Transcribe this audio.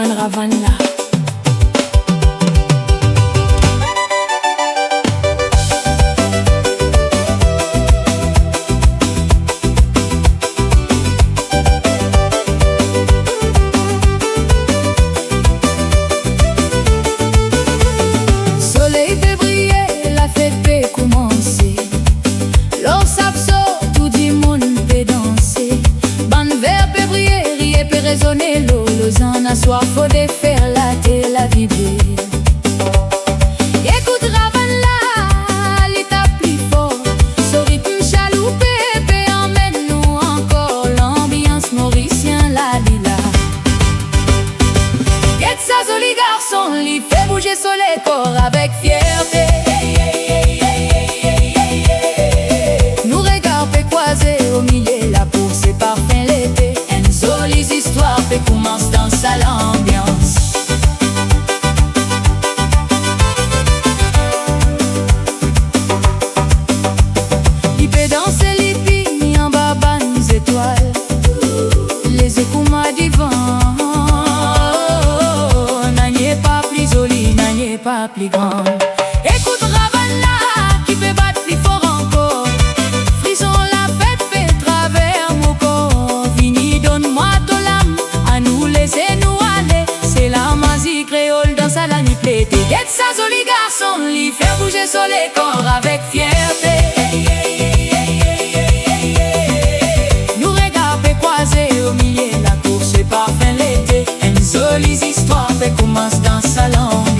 rejoindre Havana. Soleil peut briller, la fête peut commencer. L'or s'absort, tout le monde peut danser. Bande vert peut briller, rire peut résonner. L'eau, en a soif, faut défaire la vibrer. Écoute Ravanla, l'état plus fort. Ce rythme chaloupé peut emmène nous encore. L'ambiance mauricien, la lila. Get ça, joli garçon, lui fait bouger son corps avec fierté. Nous regards peut croiser au milieu, la course est parfait l'été. Une jolie histoire peut commencer dans sa l'ambiance. Il peut danser les pignes en bas, les étoiles, les écoumas du vent. N'en pas plus joli, n'en pas plus grand. Écoute Ravanla qui peut battre plus fort encore. Frisson la fête fait travers mon corps. Vini donne-moi ton l'âme, à nous laisser nous aller. C'est la magie créole dans sa la nuit l'été. Get ça joli garçon, lui faire bouger son corps avec fierté. Nous regards peut croiser au milieu, la course est parfait l'été. Une jolie histoire fait commence dans sa langue.